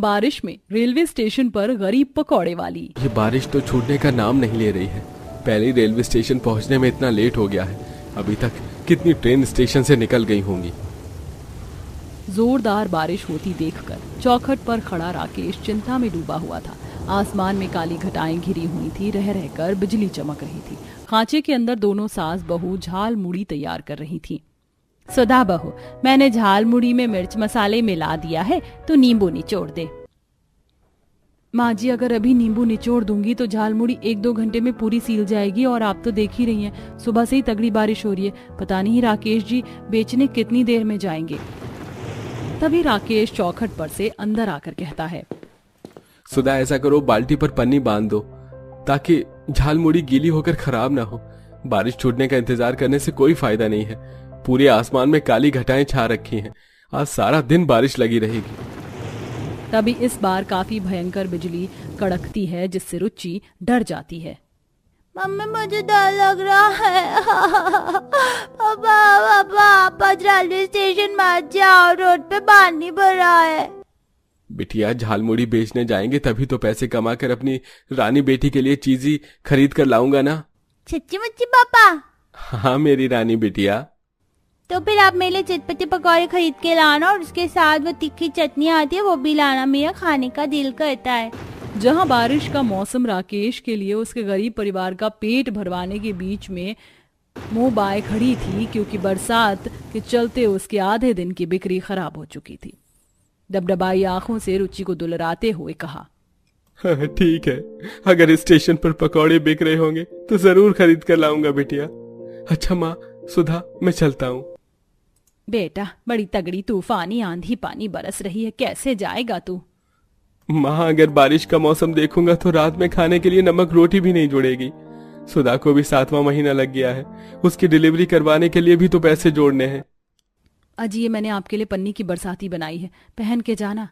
बारिश में railway station पर गरीब पकौड़े वाली। ये बारिश तो छूटने का नाम नहीं ले रही है। पहले ही रेलवे स्टेशन पहुंचने में इतना लेट हो गया है। अभी तक कितनी ट्रेन स्टेशन से निकल गई होंगी। जोरदार बारिश होती देखकर चौखट पर खड़ा राकेश चिंता में डूबा हुआ था। आसमान में काली घटाएं घिरी हुई थी, रह रहकर बिजली चमक रही थी। खांचे के अंदर दोनों सास बहू झाल मुड़ी तैयार कर रही थी। सुधा बहू, मैंने झाल मुड़ी में मिर्च मसाले मिला दिया है, तो नींबू निचोड़ दे। माँ जी, अगर अभी नींबू निचोड़ दूंगी तो झाल मुड़ी 1-2 घंटे में पूरी सील जाएगी, और आप तो देख ही रही हैं सुबह से ही तगड़ी बारिश हो रही है। पता नहीं राकेश जी बेचने कितनी देर में जाएंगे। तभी राकेश चौखट पर से अंदर आकर कहता है, सुधा ऐसा करो, बाल्टी पर पन्नी बांध दो ताकि झाल मुड़ी गीली होकर खराब ना हो। बारिश छूटने का इंतजार करने से कोई फायदा नहीं है। पूरे आसमान में काली घटाएं छा रखी हैं। आज सारा दिन बारिश लगी रहेगी। तभी इस बार काफी भयंकर बिजली कड़कती है, जिससे रुचि डर जाती है। मम्मी, मुझे डर लग रहा है। पापा आप रेलवे स्टेशन मत जाओ, रोड पे पानी भरा है। बिटिया, झालमुड़ी बेचने जाएंगे तभी तो पैसे कमा कर अपनी रानी बेटी के लिए चीजी खरीद कर लाऊंगा ना। सच्ची मुच्ची पापा? हाँ मेरी रानी बिटिया। तो फिर आप मेरे लिए चटपटे पकौड़े खरीद के लाना, और उसके साथ वो तीखी चटनी आती है वो भी लाना, मेरा खाने का दिल करता है। जहां बारिश का मौसम राकेश के लिए उसके गरीब परिवार का पेट भरवाने के बीच में मुंह बाए खड़ी थी, क्योंकि बरसात के चलते उसके आधे दिन की बिक्री खराब हो चुकी थी। डबडबाई आंखों से रुचि को दुलराते हुए कहा, ठीक है, अगर स्टेशन पर पकौड़े बिक रहे होंगे तो जरूर खरीद कर लाऊंगा बिटिया। अच्छा माँ, सुधा, मैं चलता हूँ। बेटा, बड़ी तगड़ी तूफानी आंधी पानी बरस रही है, कैसे जाएगा तू? माँ, अगर बारिश का मौसम देखूंगा तो रात में खाने के लिए नमक रोटी भी नहीं जुड़ेगी। सुधा को भी 7वां महीना लग गया है, उसकी डिलीवरी करवाने के लिए भी तो पैसे जोड़ने हैं। अजी, ये मैंने आपके लिए पन्नी की बरसाती बनाई है, पहन के जाना।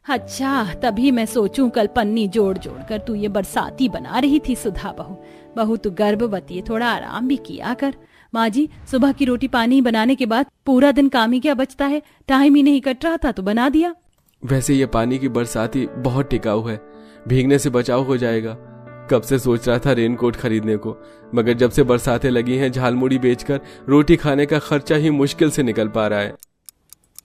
अच्छा, तभी मैं सोचूं कल पन्नी जोड़ जोड़ कर तू ये बरसाती बना रही थी। सुधा बहू तू गर्भवती है, थोड़ा आराम भी किया कर। माँ जी, सुबह की रोटी पानी बनाने के बाद पूरा दिन काम ही क्या बचता है, टाइम ही नहीं कट रहा था तो बना दिया। वैसे ये पानी की बरसाती बहुत टिकाऊ है, भीगने से बचाव हो जाएगा। कब से सोच रहा था रेनकोट खरीदने को, मगर जब से बरसातें लगी हैं झालमुड़ी बेचकर रोटी खाने का खर्चा ही मुश्किल से निकल पा रहा है।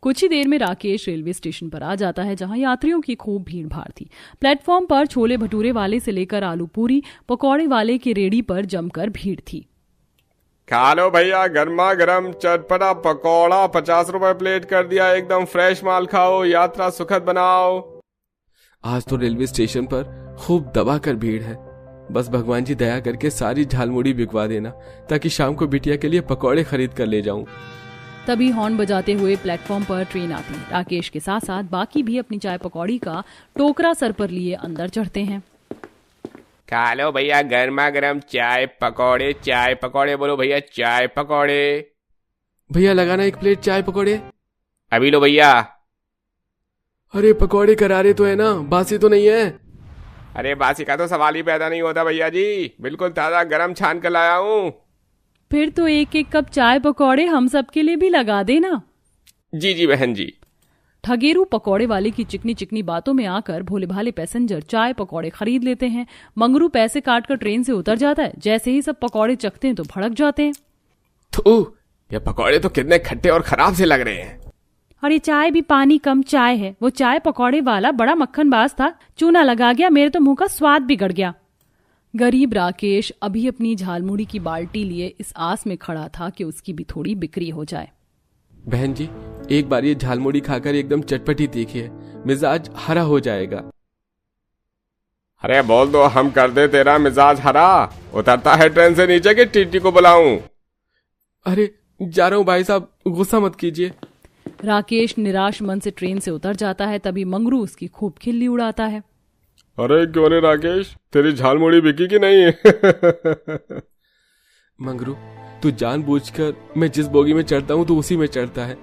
कुछ ही देर में राकेश रेलवे स्टेशन पर आ जाता है, जहां यात्रियों की खूब भीड़ भाड़ थी। प्लेटफॉर्म पर छोले भटूरे वाले से लेकर आलू पूरी पकौड़े वाले की रेडी पर जमकर भीड़ थी। खा लो भैया, गर्मा गर्म चटपटा पकौड़ा 50 रुपए प्लेट कर दिया, एकदम फ्रेश माल खाओ, यात्रा सुखद बनाओ। आज तो रेलवे स्टेशन पर खूब दबा कर भीड़ है। बस भगवान जी दया करके सारी झालमुड़ी बिकवा देना, ताकि शाम को बिटिया के लिए पकौड़े खरीद कर ले जाऊं। तभी हॉर्न बजाते हुए प्लेटफॉर्म पर ट्रेन आती है। राकेश के साथ साथ बाकी भी अपनी चाय पकौड़ी का टोकरा सर पर लिए अंदर चढ़ते हैं। खा लो भैया, गर्मा गर्म चाय पकौड़े बोलो भैया, चाय पकौड़े। भैया लगाना 1 प्लेट चाय पकौड़े। अभी लो भैया। अरे पकौड़े करारे तो है ना, बासी तो नहीं है? अरे बासी का तो सवाल ही पैदा नहीं होता भैया जी, बिल्कुल ताजा गरम छान कर लाया हूँ। फिर तो 1-1 कप चाय पकौड़े हम सबके लिए भी लगा देना। जी जी बहन जी। ठगेरू पकौड़े वाले की चिकनी चिकनी बातों में आकर भोले भाले पैसेंजर चाय पकौड़े खरीद लेते हैं। मंगरू पैसे काट कर ट्रेन से उतर जाता है। जैसे ही सब पकौड़े चखते हैं तो भड़क जाते हैं। ये पकौड़े तो कितने खट्टे और खराब से लग रहे हैं। और ये चाय भी पानी कम चाय है। वो चाय पकौड़े वाला बड़ा मक्खनबाज था, चूना लगा गया, मेरे तो मुंह का स्वाद बिगड़ गया। गरीब राकेश अभी अपनी झालमुड़ी की बाल्टी लिए इस आस में खड़ा था कि उसकी भी थोड़ी बिक्री हो जाए। बहन जी, एक बार ये झालमुड़ी खाकर एकदम चटपटी तीखी, मिजाज हरा हो जाएगा। अरे बोल दो, हम कर दे तेरा मिजाज हरा। उतरता है ट्रेन से नीचे कि टीटी को बुलाऊं? अरे जा रहा हूँ भाई साहब, गुस्सा मत कीजिए। राकेश निराश मन से ट्रेन से उतर जाता है। तभी मंगरू उसकी खूब खिल्ली उड़ाता है। अरे क्यों रे राकेश, तेरी झालमुड़ी बिकी कि नहीं? मंगरू, तू जानबूझकर मैं जिस बोगी में चढ़ता हूँ तो उसी में चढ़ता है।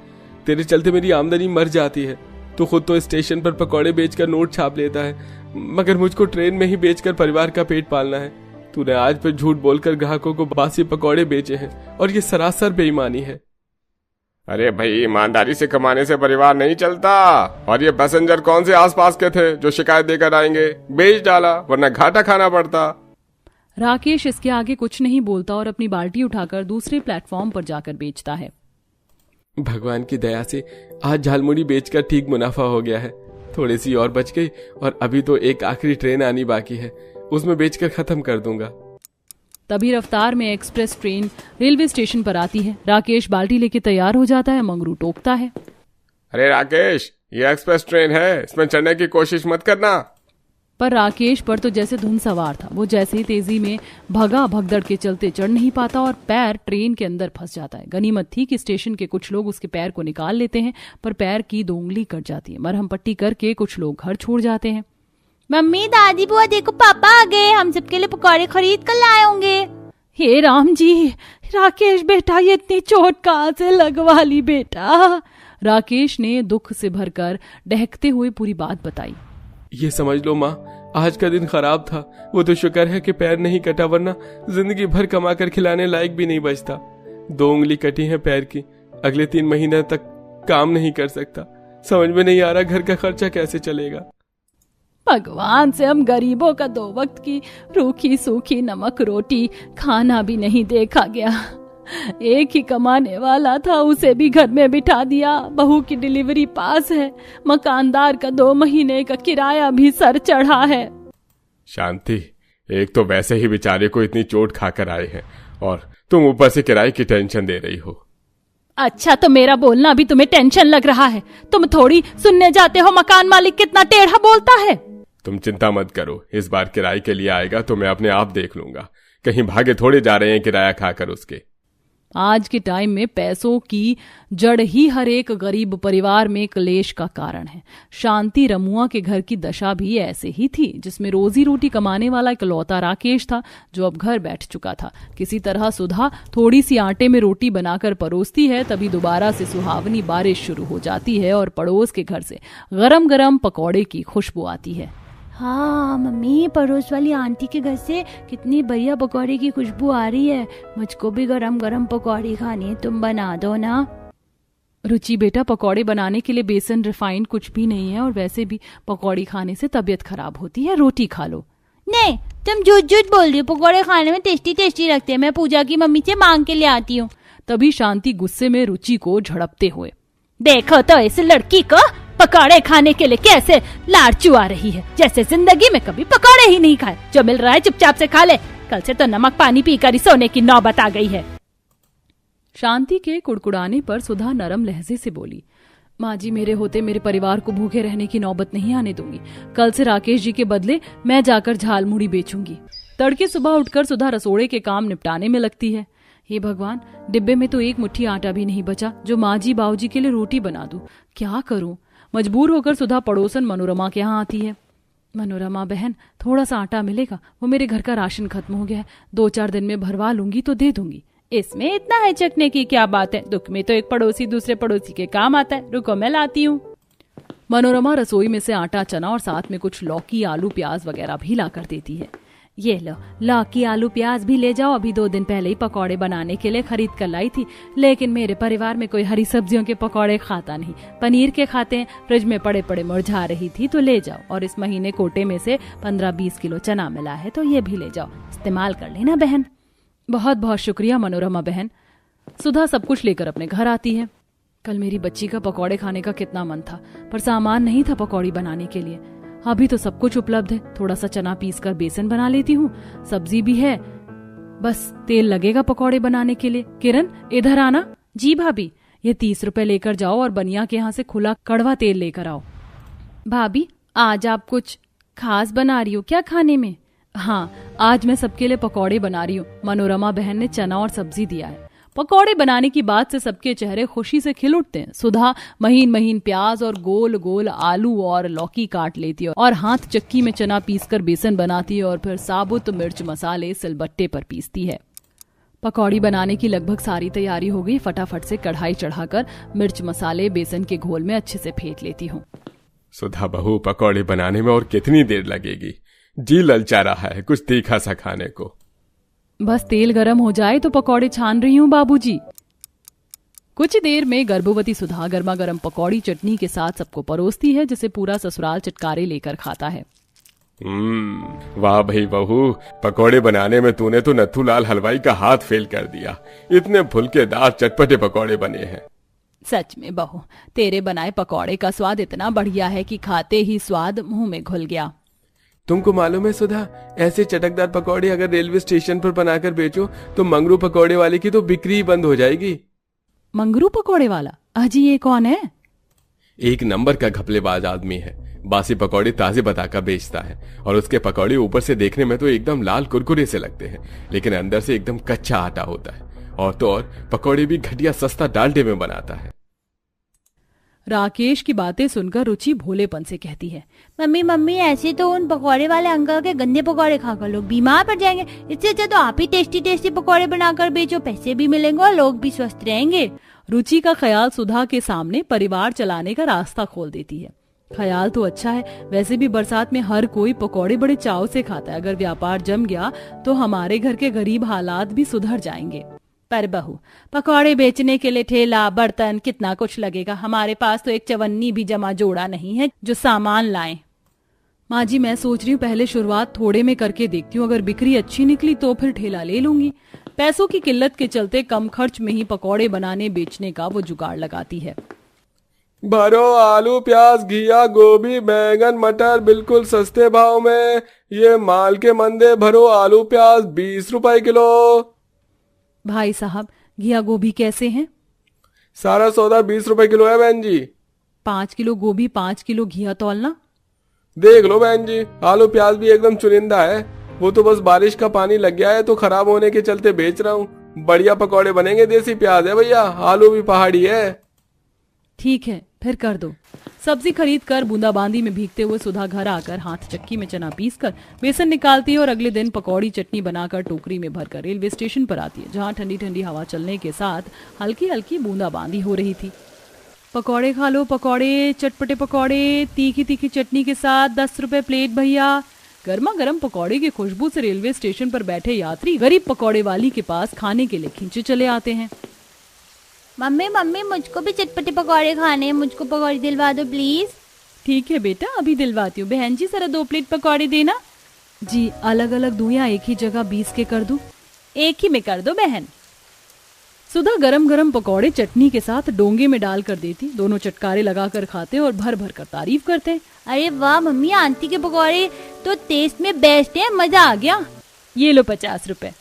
तेरे चलते मेरी आमदनी मर जाती है। तू खुद तो स्टेशन पर पकौड़े बेचकर नोट छाप लेता है, मगर मुझको ट्रेन में ही बेचकर परिवार का पेट पालना है। तूने आज फिर झूठ बोलकर ग्राहकों को बासी पकौड़े बेचे हैं, और ये सरासर बेईमानी है। अरे भाई, ईमानदारी से कमाने से परिवार नहीं चलता। और ये पैसेंजर कौन से आसपास के थे जो शिकायत देकर आएंगे? बेच डाला, वरना घाटा खाना पड़ता। राकेश इसके आगे कुछ नहीं बोलता और अपनी बाल्टी उठाकर दूसरे प्लेटफॉर्म पर जाकर बेचता है। भगवान की दया से आज झालमुड़ी बेचकर ठीक मुनाफा हो गया है। थोड़ी सी और बच गई और अभी तो एक आखिरी ट्रेन आनी बाकी है, उसमें बेचकर खत्म कर दूंगा। तभी रफ्तार में एक्सप्रेस ट्रेन रेलवे स्टेशन पर आती है। राकेश बाल्टी लेके तैयार हो जाता है। मंगरू टोकता है, अरे राकेश, ये एक्सप्रेस ट्रेन है, इसमें चढ़ने की कोशिश मत करना। पर राकेश पर तो जैसे धुन सवार था। वो जैसे ही तेजी में भगा, भगदड़ के चलते चढ़ नहीं पाता और पैर ट्रेन के अंदर फंस जाता है। गनीमत थी कि स्टेशन के कुछ लोग उसके पैर को निकाल लेते हैं, पर पैर की 2 उंगली कट जाती है। मरहम पट्टी करके कुछ लोग घर छोड़ जाते हैं। मम्मी, दादी, बुआ, देखो पापा आ गए, हम सबके लिए पकौड़े खरीद कर लाए होंगे। हे राम जी, राकेश बेटा, ये इतनी चोट कहाँ से लगवा ली बेटा? राकेश ने दुख से भरकर डहकते हुए पूरी बात बताई। ये समझ लो माँ, आज का दिन खराब था। वो तो शुक्र है कि पैर नहीं कटा, वरना जिंदगी भर कमा कर खिलाने लायक भी नहीं बचता। 2 उंगली कटी है पैर की, अगले 3 महीने तक काम नहीं कर सकता। समझ में नहीं आ रहा घर का खर्चा कैसे चलेगा। भगवान से हम गरीबों का 2 वक्त की रूखी सूखी नमक रोटी खाना भी नहीं देखा गया। एक ही कमाने वाला था, उसे भी घर में बिठा दिया। बहू की डिलीवरी पास है, मकानदार का 2 महीने का किराया भी सर चढ़ा है। शांति, एक तो वैसे ही बेचारे को इतनी चोट खाकर आए हैं और तुम ऊपर से किराए की टेंशन दे रही हो। अच्छा, तो मेरा बोलना भी तुम्हें टेंशन लग रहा है? तुम थोड़ी सुनने जाते हो मकान मालिक कितना टेढ़ा बोलता है? तुम चिंता मत करो, इस बार किराए के लिए आएगा तो मैं अपने आप देख लूंगा। कहीं भागे थोड़े जा रहे हैं किराया खाकर उसके। आज के टाइम में पैसों की जड़ ही हर एक गरीब परिवार में क्लेश का कारण है। शांति रमुआ के घर की दशा भी ऐसे ही थी, जिसमें रोजी रोटी कमाने वाला इकलौता राकेश था, जो अब घर बैठ चुका था। किसी तरह सुधा थोड़ी सी आटे में रोटी बनाकर परोसती है, तभी दोबारा से सुहावनी बारिश शुरू हो जाती है और पड़ोस के घर से गरम गरम पकौड़े की खुशबू आती है। हाँ मम्मी, पड़ोस वाली आंटी के घर से कितनी बढ़िया पकौड़े की खुशबू आ रही है। मुझको भी गरम गरम पकौड़ी खानी है, तुम बना दो ना। रुचि बेटा, पकौड़े बनाने के लिए बेसन रिफाइंड कुछ भी नहीं है, और वैसे भी पकौड़ी खाने से तबीयत खराब होती है। रोटी खा लो। नहीं, तुम झूठ झूठ बोल रही हो। पकौड़े खाने में टेस्टी टेस्टी लगते हैं। मैं पूजा की मम्मी से मांग के ले आती हूँ। तभी शांति गुस्से में रुचि को झड़पते हुए, देखो तो इस लड़की को पकौड़े खाने के लिए कैसे लालचू आ रही है, जैसे जिंदगी में कभी पकौड़े ही नहीं खाए। जो मिल रहा है चुपचाप से खा ले, कल से तो नमक पानी पीकर ही सोने की नौबत आ गई है। शांति के कुड़कुड़ाने पर सुधा नरम लहजे से बोली, माँ जी, मेरे होते मेरे परिवार को भूखे रहने की नौबत नहीं आने दूंगी। कल से राकेश जी के बदले मैं जाकर झालमुड़ी बेचूंगी। तड़के सुबह उठकर सुधा रसोड़े के काम निपटाने में लगती है। हे भगवान, डिब्बे में तो एक मुट्ठी आटा भी नहीं बचा जो माँ जी बाबूजी के लिए रोटी बना दूं। क्या करूं? मजबूर होकर सुधा पड़ोसन मनोरमा के यहाँ आती है। मनोरमा बहन, थोड़ा सा आटा मिलेगा? वो मेरे घर का राशन खत्म हो गया है, 2-4 दिन में भरवा लूंगी तो दे दूंगी। इसमें इतना हिचकने की क्या बात है? दुख में तो एक पड़ोसी दूसरे पड़ोसी के काम आता है। रुको, मैं लाती हूँ। मनोरमा रसोई में से आटा, चना और साथ में कुछ लौकी, आलू, प्याज वगैरह भी ला कर देती है। ये लो, लौकी, आलू, प्याज भी ले जाओ। अभी 2 दिन पहले ही पकौड़े बनाने के लिए खरीद कर लाई थी, लेकिन मेरे परिवार में कोई हरी सब्जियों के पकौड़े खाता नहीं, पनीर के खाते हैं। फ्रिज में पड़े पड़े मुरझा रही थी तो ले जाओ। और इस महीने कोटे में से 15-20 किलो चना मिला है तो ये भी ले जाओ, इस्तेमाल कर लेना बहन। बहुत बहुत शुक्रिया मनोरमा बहन। सुधा सब कुछ लेकर अपने घर आती है। कल मेरी बच्ची का पकौड़े खाने का कितना मन था, पर सामान नहीं था पकौड़ी बनाने के लिए। अभी तो सब कुछ उपलब्ध है। थोड़ा सा चना पीस कर बेसन बना लेती हूँ, सब्जी भी है, बस तेल लगेगा पकौड़े बनाने के लिए। किरण, इधर आना। जी भाभी। ये 30 रुपए लेकर जाओ और बनिया के यहाँ से खुला कड़वा तेल लेकर आओ। भाभी, आज आप कुछ खास बना रही हो क्या खाने में? हाँ, आज मैं सबके लिए पकौड़े बना रही हूँ। मनोरमा बहन ने चना और सब्जी दिया है। पकौड़े बनाने की बात से सबके चेहरे खुशी से खिल उठते हैं। सुधा महीन महीन प्याज और गोल गोल आलू और लौकी काट लेती है और हाथ चक्की में चना पीसकर बेसन बनाती है और फिर साबुत मिर्च मसाले सिलबट्टे पर पीसती है। पकौड़ी बनाने की लगभग सारी तैयारी हो गई। फटाफट से कढ़ाई चढ़ाकर मिर्च मसाले बेसन के घोल में अच्छे से फेंट लेती हूँ। सुधा बहू, पकौड़े बनाने में और कितनी देर लगेगी? जी ललचा रहा है कुछ तीखा सा खाने को। बस तेल गरम हो जाए तो पकौड़े छान रही हूँ बाबूजी। कुछ देर में गर्भवती सुधा गर्मा गर्म पकौड़ी चटनी के साथ सबको परोसती है, जिसे पूरा ससुराल चटकारे लेकर खाता है। वाह भाई बहू, पकौड़े बनाने में तूने तो नथुलाल हलवाई का हाथ फेल कर दिया। इतने फुलकेदार चटपटे पकौड़े बने हैं। सच में बहू, तेरे बनाए पकौड़े का स्वाद इतना बढ़िया है कि खाते ही स्वाद मुंह में घुल गया। तुमको मालूम है सुधा, ऐसे चटकदार पकौड़े अगर रेलवे स्टेशन पर बनाकर बेचो तो मंगरू पकौड़े वाले की तो बिक्री ही बंद हो जाएगी। मंगरू पकौड़े वाला? अजी ये कौन है? एक नंबर का घपलेबाज आदमी है। बासी पकौड़े ताजे बताकर बेचता है और उसके पकौड़े ऊपर से देखने में तो एकदम लाल कुरकुरे से लगते हैं, लेकिन अंदर से एकदम कच्चा आटा होता है। और तो और पकौड़े भी घटिया सस्ता डालडे में बनाता है। राकेश की बातें सुनकर रुचि भोलेपन से कहती है, मम्मी मम्मी ऐसे तो उन पकौड़े वाले अंकल के गंदे पकौड़े खाकर लोग बीमार पड़ जाएंगे। इससे अच्छा तो आप ही टेस्टी टेस्टी पकौड़े बनाकर बेचो, पैसे भी मिलेंगे और लोग भी स्वस्थ रहेंगे। रुचि का ख्याल सुधा के सामने परिवार चलाने का रास्ता खोल देती है। ख्याल तो अच्छा है, वैसे भी बरसात में हर कोई पकौड़े बड़े चाव से खाता है। अगर व्यापार जम गया तो हमारे घर के गरीब हालात भी सुधर जाएंगे। पर बहू, पकौड़े बेचने के लिए ठेला, बर्तन, कितना कुछ लगेगा। हमारे पास तो एक चवन्नी भी जमा जोड़ा नहीं है जो सामान लाएं। माँ जी, मैं सोच रही हूँ पहले शुरुआत थोड़े में करके देखती हूँ, अगर बिक्री अच्छी निकली तो फिर ठेला ले लूंगी। पैसों की किल्लत के चलते कम खर्च में ही पकौड़े बनाने बेचने का वो जुगाड़ लगाती है। भरो आलू, प्याज, घिया, गोभी, बैंगन, मटर बिल्कुल सस्ते भाव में। ये माल के मंदे भरो आलू प्याज 20 रुपए किलो। भाई साहब, घिया गोभी कैसे हैं? सारा सौदा 20 रुपए किलो है बहन जी। 5 किलो गोभी 5 किलो घिया तौलना। देख लो बहन जी, आलू प्याज भी एकदम चुनिंदा है। वो तो बस बारिश का पानी लग गया है तो खराब होने के चलते बेच रहा हूँ। बढ़िया पकौड़े बनेंगे, देसी प्याज है भैया, आलू भी पहाड़ी है। ठीक है, फिर कर दो। सब्जी खरीद कर बूंदाबांदी में भीगते हुए सुधा घर आकर हाथ चक्की में चना पीसकर बेसन निकालती है और अगले दिन पकौड़ी चटनी बनाकर टोकरी में भरकर रेलवे स्टेशन पर आती है, जहां ठंडी ठंडी हवा चलने के साथ हल्की हल्की बूंदाबांदी हो रही थी। पकौड़े खा लो, पकौड़े, चटपटे पकौड़े, तीखी तीखी चटनी के साथ 10 रुपए प्लेट भैया। गर्मा गर्म पकौड़े की खुशबू से रेलवे स्टेशन पर बैठे यात्री गरीब पकौड़े वाली के पास खाने के लिए खींचे चले आते हैं। मम्मी मम्मी, मुझको भी चटपटे पकौड़े खाने हैं, मुझको पकौड़े दिलवा दो प्लीज। ठीक है बेटा, अभी दिलवाती हूँ। बहन जी जरा 2 प्लेट पकौड़े देना। जी, अलग अलग दूं या एक ही जगह 20 के कर दूं? एक ही में कर दो बहन। सुधा गरम गरम पकौड़े चटनी के साथ डोंगे में डाल कर देती। दोनों चटकारे लगाकर खाते और भर भर कर तारीफ करते। अरे वाह मम्मी, आंटी के पकौड़े तो टेस्ट में बेस्ट है, मजा आ गया। ये लो 50 रुपए।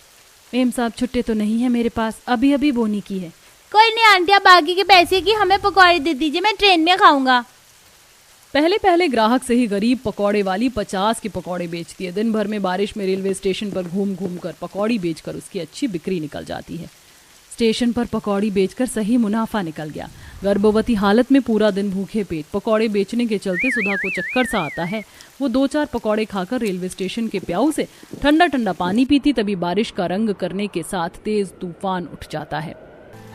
मेम साहब, छुट्टे तो नहीं है मेरे पास, अभी अभी बोनी की है। कोई नहीं आंटी, आप बाकी के पैसे की हमें पकौड़े दे दीजिए, मैं ट्रेन में खाऊंगा। पहले पहले ग्राहक से ही गरीब पकौड़े वाली 50 के पकौड़े बेचती है। दिन भर में बारिश में रेलवे स्टेशन पर घूम घूम कर पकौड़ी बेचकर उसकी अच्छी बिक्री निकल जाती है। स्टेशन पर पकौड़ी बेचकर सही मुनाफा निकल गया। गर्भवती हालत में पूरा दिन भूखे पेट पकौड़े बेचने के चलते सुधा को चक्कर सा आता है। वो 2-4 पकौड़े खाकर रेलवे स्टेशन के प्याऊ से ठंडा ठंडा पानी पीती, तभी बारिश का रंग करने के साथ तेज तूफान उठ जाता है।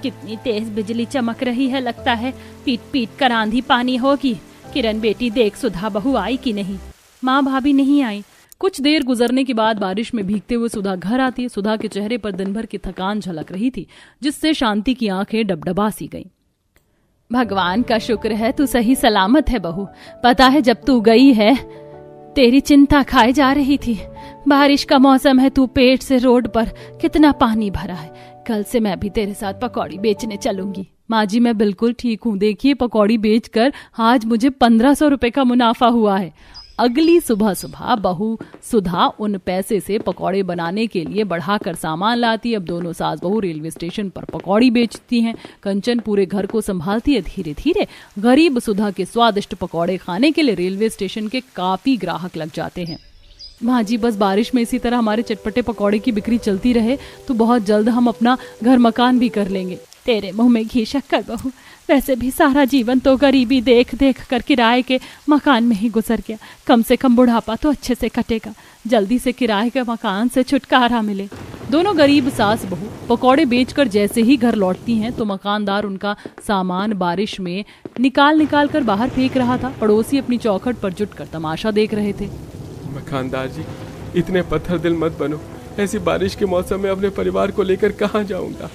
कितनी तेज बिजली चमक रही है, लगता है पीट पीट कर आंधी पानी होगी। किरण बेटी देख, सुधा बहू आई कि नहीं? माँ भाभी नहीं आई। कुछ देर गुजरने के बाद बारिश में भीगते हुए सुधा घर आती है। सुधा के चेहरे पर दिन भर की थकान झलक रही थी, जिससे शांति की आंखें डबडबा सी गईं। भगवान का शुक्र है तू सही सलामत है बहू। पता है जब तू गई है तेरी चिंता खाए जा रही थी। बारिश का मौसम है, तू पेट से रोड पर कितना पानी भरा है। कल से मैं भी तेरे साथ पकौड़ी बेचने चलूंगी। माँ जी, मैं बिल्कुल ठीक हूँ। देखिए, पकौड़ी बेचकर आज मुझे 1500 रुपए का मुनाफा हुआ है। अगली सुबह सुबह बहू सुधा उन पैसे से पकौड़े बनाने के लिए बढ़ाकर सामान लाती। अब दोनों सास बहू रेलवे स्टेशन पर पकौड़ी बेचती हैं। कंचन पूरे घर को संभालती है। धीरे धीरे गरीब सुधा के स्वादिष्ट पकौड़े खाने के लिए रेलवे स्टेशन के काफी ग्राहक लग जाते हैं। माँ जी, बस बारिश में इसी तरह हमारे चटपटे पकौड़े की बिक्री चलती रहे तो बहुत जल्द हम अपना घर मकान भी कर लेंगे। तेरे मुंह में घी शक्कर बहू, वैसे भी सारा जीवन तो गरीबी देख देख कर किराए के मकान में ही गुजर गया। कम से कम बुढ़ापा तो अच्छे से कटेगा। जल्दी से किराए के मकान से छुटकारा मिले। दोनों गरीब सास बहू पकौड़े बेचकर जैसे ही घर लौटती हैं तो मकानदार उनका सामान बारिश में निकाल कर बाहर फेंक रहा था। पड़ोसी अपनी चौखट पर जुटकर तमाशा देख रहे थे। मकानदार जी, इतने पत्थर दिल मत बनो। ऐसी बारिश के मौसम में अपने परिवार को लेकर कहाँ जाऊंगा?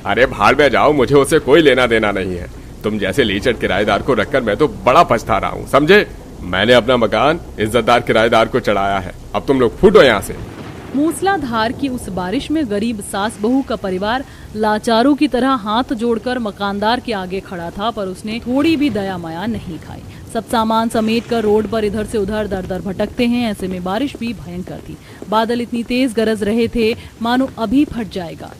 अरे भाड़ में जाओ, मुझे उससे कोई लेना देना नहीं है। तुम जैसे लीचट किराएदार को रखकर मैं तो बड़ा पछता रहा हूँ, समझे? मैंने अपना मकान इज्जतदार किराएदार को चढ़ाया है, अब तुम लोग फूटो यहाँ से। मूसलाधार की उस बारिश में गरीब सास बहू का परिवार लाचारों की तरह हाथ जोड़कर मकानदार के आगे खड़ा था, पर उसने थोड़ी भी दया माया नहीं खाई। सब सामान समेट कर रोड पर इधर से उधर दर दर भटकते हैं। ऐसे में बारिश भी भयंकर थी। बादल इतनी तेज गरज रहे थे मानो अभी फट जाएगा।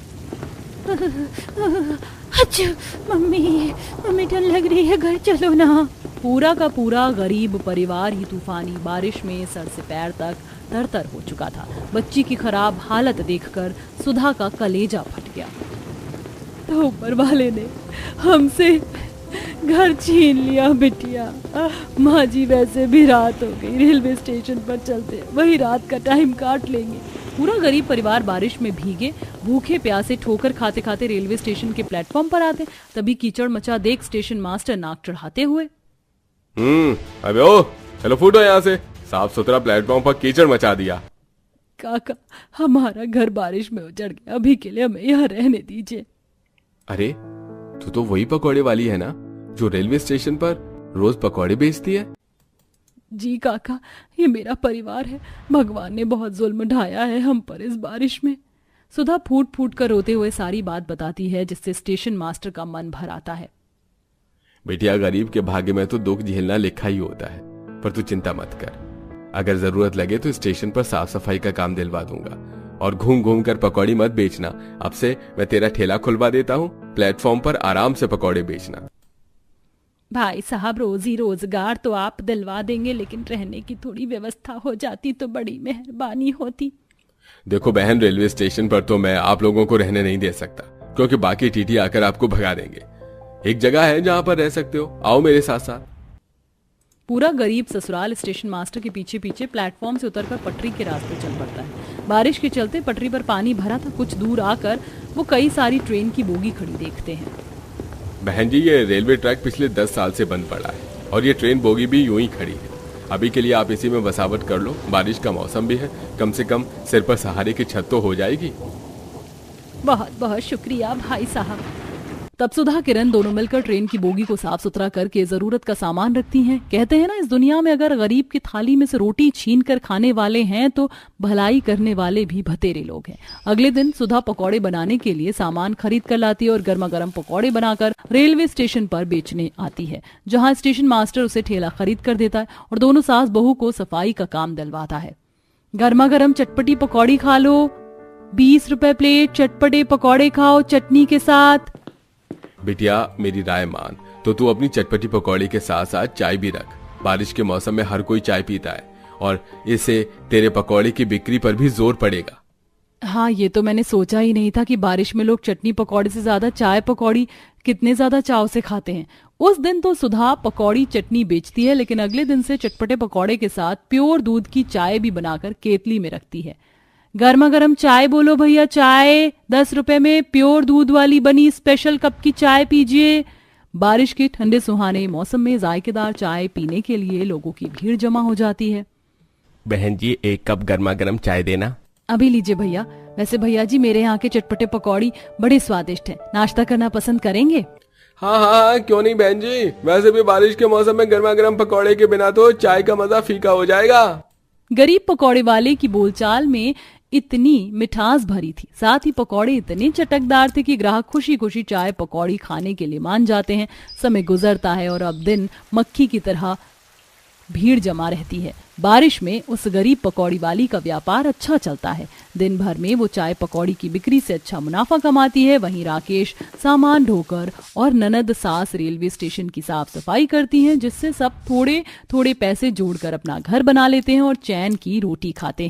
अच्छा मम्मी डर लग रही है, घर चलो ना। पूरा का पूरा गरीब परिवार ही तूफानी बारिश में सर से पैर तक तरतर हो चुका था। बच्ची की खराब हालत देखकर सुधा का कलेजा फट गया। तो ऊपर वाले ने हमसे घर छीन लिया बिटिया। माँ जी वैसे भी रात हो गई, रेलवे स्टेशन पर चलते वही रात का टाइम काट लेंगे। पूरा गरीब परिवार बारिश में भीगे भूखे प्यासे ठोकर खाते खाते रेलवे स्टेशन के प्लेटफॉर्म पर आते। तभी कीचड़ मचा देख स्टेशन मास्टर नाक चढ़ाते हुए, अबे ओ चलो फूटो यहाँ से, साफ सुथरा प्लेटफॉर्म पर कीचड़ मचा दिया। काका हमारा घर बारिश में उजड़ गया, अभी के लिए हमें यहाँ रहने दीजिए। अरे तू तो वही पकौड़े वाली है ना जो रेलवे स्टेशन पर रोज पकौड़े बेचती है? जी काका, ये मेरा परिवार है। भगवान ने बहुत जुल्म ढाया है हम पर इस बारिश में। सुधा फूट फूट कर रोते हुए सारी बात बताती है, जिससे स्टेशन मास्टर का मन भर आता है। बेटिया, गरीब के भाग्य में तो दुख झेलना लिखा ही होता है, पर तू चिंता मत कर। अगर जरूरत लगे तो स्टेशन पर साफ सफाई का काम दिलवा दूंगा, और घूम घूम कर पकौड़ी मत बेचना। अब से मैं तेरा ठेला खुलवा देता हूँ, प्लेटफॉर्म पर आराम से पकौड़े बेचना। भाई साहब, रोजी रोजगार तो आप दिलवा देंगे, लेकिन रहने की थोड़ी व्यवस्था हो जाती तो बड़ी मेहरबानी होती। देखो बहन, रेलवे स्टेशन पर तो मैं आप लोगों को रहने नहीं दे सकता, क्योंकि बाकी टीटी आकर आपको भगा देंगे। एक जगह है जहां पर रह सकते हो, आओ मेरे साथ साथ। पूरा गरीब ससुराल स्टेशन मास्टर के पीछे पीछे प्लेटफॉर्म से उतरकर पटरी के रास्ते चल पड़ता है। बारिश के चलते पटरी पर पानी भरा था। कुछ दूर आकर वो कई सारी ट्रेन की बोगी खड़ी देखते हैं। बहन जी, ये रेलवे ट्रैक पिछले 10 साल से बंद पड़ा है, और ये ट्रेन बोगी भी यूं ही खड़ी है। अभी के लिए आप इसी में बसावट कर लो, बारिश का मौसम भी है, कम से कम सिर पर सहारे की छत तो हो जाएगी। बहुत बहुत शुक्रिया भाई साहब। तब सुधा किरण दोनों मिलकर ट्रेन की बोगी को साफ सुथरा करके जरूरत का सामान रखती हैं। कहते हैं ना, इस दुनिया में अगर गरीब की थाली में से रोटी छीन कर खाने वाले हैं तो भलाई करने वाले भी भतेरे लोग हैं। अगले दिन सुधा पकौड़े बनाने के लिए सामान खरीद कर लाती है और गर्मा गर्म पकौड़े बनाकर रेलवे स्टेशन पर बेचने आती है, जहाँ स्टेशन मास्टर उसे ठेला खरीद कर देता है और दोनों सास बहू को सफाई का काम दिलवाता है। गर्मा गर्म चटपटी पकौड़ी खा लो, 20 रुपए प्लेट चटपटे पकौड़े खाओ चटनी के साथ। बिटिया, मेरी राय मान, तो तू अपनी चटपटी पकौड़ी के साथ साथ चाय भी रख। बारिश के मौसम में हर कोई चाय पीता है, और इससे तेरे पकौड़े की बिक्री पर भी जोर पड़ेगा। हाँ, ये तो मैंने सोचा ही नहीं था कि बारिश में लोग चटनी पकौड़े से ज्यादा चाय पकौड़ी कितने ज्यादा चाव से खाते हैं। उस दिन तो सुधा पकौड़ी चटनी बेचती है, लेकिन अगले दिन से चटपटे पकौड़े के साथ प्योर दूध की चाय भी बनाकर केतली में रखती है। गर्मा गर्म चाय बोलो भैया, चाय 10 रुपए में प्योर दूध वाली बनी स्पेशल कप की चाय पीजिए। बारिश के ठंडे सुहाने मौसम में जायकेदार चाय पीने के लिए लोगों की भीड़ जमा हो जाती है। बहन जी, 1 कप गर्मा गर्म चाय देना। अभी लीजिए भैया। वैसे भैया जी, मेरे यहाँ के चटपटे पकौड़ी बड़े स्वादिष्ट हैं, नाश्ता करना पसंद करेंगे? हाँ हाँ हाँ, क्यों नहीं बहन जी। वैसे भी बारिश के मौसम में गर्मा गर्म पकौड़े के बिना तो चाय का मजा फीका हो जाएगा। गरीब पकौड़े वाले की बोलचाल में इतनी मिठास भरी थी, साथ ही पकौड़े इतने चटकदार थे कि ग्राहक खुशी खुशी चाय पकौड़ी खाने के लिए मान जाते हैं। समय गुजरता है और अब दिन मक्खी की तरह भीड़ जमा रहती है। बारिश में उस गरीब पकौड़ी वाली का व्यापार अच्छा चलता है। दिन भर में वो चाय पकौड़ी की बिक्री से अच्छा मुनाफा कमाती है। वहीं राकेश सामान ढोकर और ननद सास रेलवे स्टेशन की साफ सफाई करती हैं, जिससे सब थोड़े थोड़े पैसे जोड़कर अपना घर बना लेते हैं और चैन की रोटी खाते हैं।